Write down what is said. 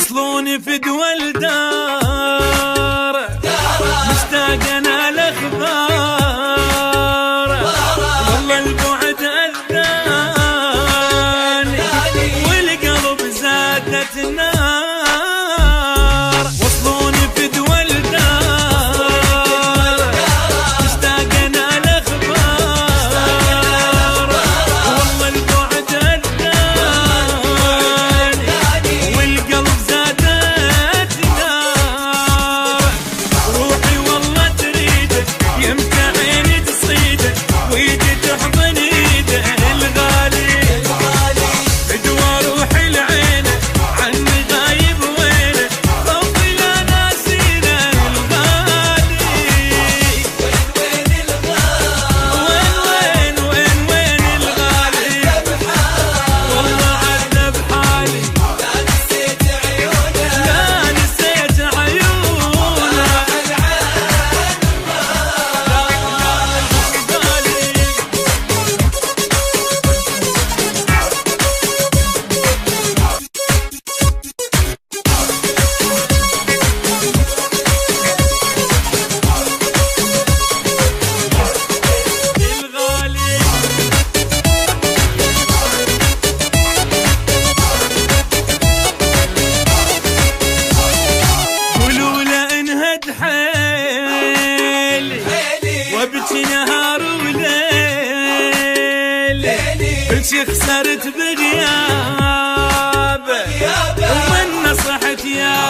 وصلوني في دول دار مشتاق انا الاخبار والله البعد اذاني والقلب زادت النار. وصلوني في دول دار مشتاق انا الاخبار والله البعد اذاني والقلب زادت نار. روحي والله تريده يمتى عيني تصيده ويدي تحضن ايده الغالي بدوى روحي لعينه عني غايب وينه خوفي لا ناسينه الغالي. وين وين الغالي والله عدى بحالي لا نسيت عيونه وابكي نهار وليل كل شي خسرت بغيابه ومن نصحت يا